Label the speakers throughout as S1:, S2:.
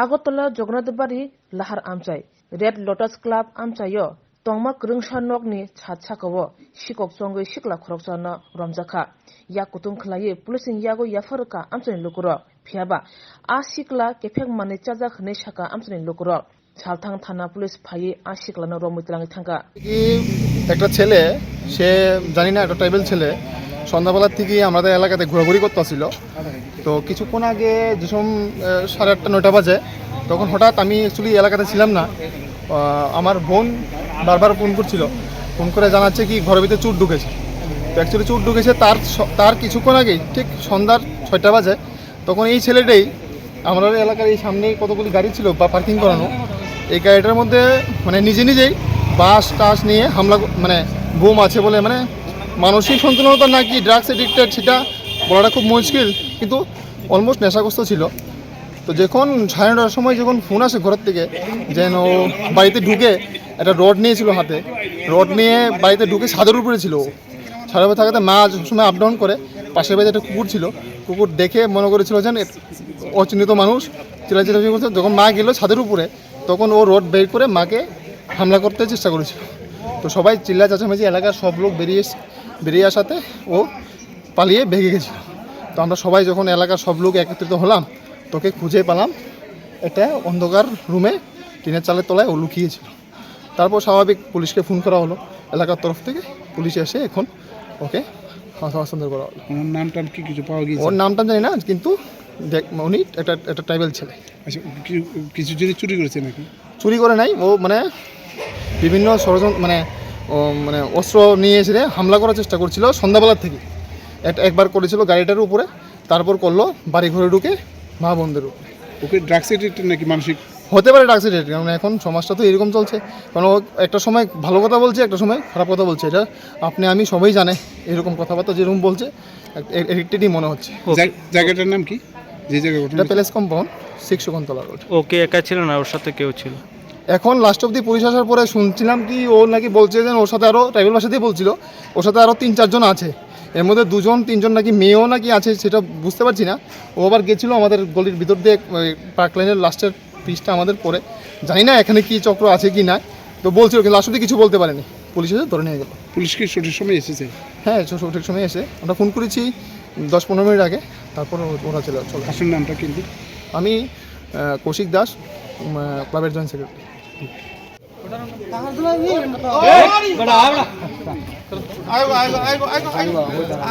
S1: আগরতলা জগন্নাথবাড়ি লাহার আমচাই red lotus club আমচাইও तंगमा कृंसा नकनि छात साकाओ सिकक संगै सिकला खरकसाना रमजाखा या कुतुं खलायै पुलिसनि यागो याफरका আমচাইनि लुकुरो फियाबा आ सिकला केफेक माने चाजा खनै साका আমচাইनि लुकुरो सालथां थाना पुलिस फायै आ सिकलानो रमितलाङै थांगा
S2: একটা ছেলে সে জানি না একটা ট্রাইবেল ছেলে সন্ধ্যাবেলার থেকে আমাদের এলাকাতে ঘোরাঘুরি করতেছিল। তো কিছুক্ষণ আগে যখন 8:30 9টা বাজে তখন হঠাৎ আমি অ্যাকচুয়ালি এলাকাতে ছিলাম না, আমার বোন বারবার ফোন করছিল, ফোন করে জানাচ্ছে কি ঘরের ভিতরে চোর ঢুকেছে। তো অ্যাকচুয়ালি চোর ঢুকেছে তার কিছুক্ষণ আগেই ঠিক সন্ধ্যার 6টা বাজে তখন এই ছেলেটাই আমাদের এলাকার এই সামনে কতগুলি গাড়ি ছিল বা পার্কিং করানো, এই গাড়িটার মধ্যে মানে নিজেই বাস টাস নিয়ে হামলা, মানে বোম আছে বলে, মানে মানসিক সন্তুলনতা নাকি ড্রাগস এডিক্টেড সেটা বলাটা খুব মুশকিল, কিন্তু অলমোস্ট নেশাগ্রস্ত ছিল। তো যখন 9:30টার সময় যখন ফোন আসে ঘরের থেকে যেন বাড়িতে ঢুকে একটা রড নিয়েছিল হাতে, রড নিয়ে বাড়িতে ঢুকে ছাদের উপরে ছিল, ছাদের উপরে থাকাতে মা সবসময় আপ ডাউন করে, পাশের বাড়িতে একটা কুকুর ছিল, কুকুর দেখে মনে করেছিল যেন অচিহ্নিত মানুষ, চিল্লাচিল্লি করছে। যখন মা গেল ছাদের উপরে তখন ও রড বের করে মাকে হামলা করতে চেষ্টা করেছিল। তো সবাই চিল্লা চাচামেচি, এলাকার সব লোক বেরিয়ে আসাতে ও পালিয়ে ভেগে গেছিল। তো আমরা সবাই যখন এলাকার সব লোক একত্রিত হলাম তোকে খুঁজে পেলাম একটা অন্ধকার রুমে টিনের চালের তলায় ও লুকিয়েছিল। তারপর স্বাভাবিক পুলিশকে ফোন করা হলো, এলাকার তরফ থেকে পুলিশ এসে এখন ওকে হস্তান্তর করা হলো।
S3: ওর নামটা কি কিছু পাওয়া গিয়েছে?
S2: ওর নামটা জানি না, কিন্তু উনি একটা ট্রাইবেল ছেলে।
S3: আচ্ছা, কিছু জিনিস চুরি করেছে নাকি?
S2: চুরি করে নাই, ও মানে বিভিন্ন ষড়যন্ত্র মানে অস্ত্র নিয়ে এসে হামলা করার চেষ্টা করছিল সন্ধ্যাবেলার থেকে। একবার করেছিল গাড়িটার উপরে, তারপর করলো বাড়ি ঘরে ঢুকে মা বোনদের উপরে।
S3: ওকে ড্রাগস এডিক্টেড নাকি মানসিক?
S2: হতে পারে ড্রাগস এডিক্টেড, কারণ এখন সমাজটা তো এরকম চলছে, কারণ ও একটা সময় ভালো কথা বলছে, একটা সময় খারাপ কথা বলছে, এটা আপনি আমি সবাই জানে। এরকম কথাবার্তা যেরকম বলছে এডিক্টেডই মনে হচ্ছে।
S3: জায়গাটার নাম কি? যে জায়গা
S2: এটা প্যালেস কম্পাউন্ড 6 শকুন্তলা রোড।
S4: ওকে একা ছিল না, ওর সাথে কেউ ছিল?
S2: এখন লাস্ট অব্দি পুলিশ আসার পরে শুনছিলাম কি ও নাকি বলছে যে ওর সাথে আরও ট্রাইবেল ভাষাতেই বলছিল, ওর সাথে আরও 3-4 জন আছে, এর মধ্যে 2-3 নাকি মেয়েও নাকি আছে, সেটা বুঝতে পারছি না। ও আবার গেছিলো আমাদের গলির ভিতর দিয়ে পার্ক লাইনের লাস্টের পিসটা আমাদের পরে, জানি না এখানে কি চক্র আছে কি না। তো বলছিল কিন্তু লাস্ট অব্দি কিছু বলতে পারেনি, পুলিশ এসে ধরে নিয়ে গেল।
S3: পুলিশ কি সঠিক সময় এসেছে?
S2: হ্যাঁ, সঠিক সময় এসে আমরা ফোন করেছি 10-15 মিনিট আগে, তারপর ওরা চলে।
S3: আসল নামটা কিন্তু?
S2: আমি কৌশিক দাস, ক্লাবের জয়েন্ট সেক্রেটারি।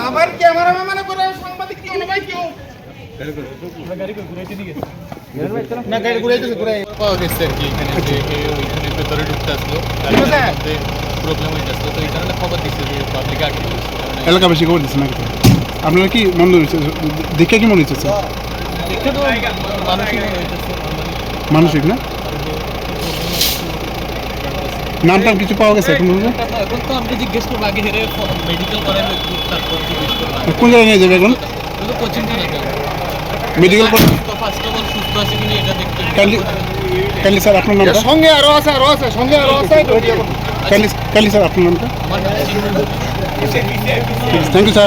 S5: আবার ক্যামেরা মানে করে সাংবাদিক কি ভাই কেউ না গাড়ি ঘুরাইতেছে
S6: পাওয়া গেছে আর কি, এখানে যে ওইখানে ভেতরে ঢুকতে আসলো, প্রবলেম হয়ে যাচ্ছে, তো এই কারণে খবর দিচ্ছে যে পাবলিক আগে
S3: এলাকাবাসী খবর দিচ্ছে নাকি? আপনারা কি মনে হচ্ছে, দেখে কি মনে হচ্ছে?
S6: দেখে তো মানসিক মনে হইতেছে,
S3: মানসিক না? নামটা কিছু পাওয়া গেছে এখন?
S6: এখন তো আপনি জিজ্ঞেস করবো, আগে হেরে মেডিকেল করাবে তারপর জিজ্ঞেস করবো।
S3: কোন জায়গায় নিয়ে যাবে এখন?
S6: কোচিং থানা যাবে
S3: মেডিকেল করে।
S6: তো ফার্স্ট অফ অল সুস্থ আছে কিনা এটা দেখতে।
S3: কালি স্যার আপনার নামটা?
S2: সঙ্গে আরও আছে
S3: কালি স্যার আপনার নামটা?
S6: আমার
S3: থ্যাংক ইউ স্যার।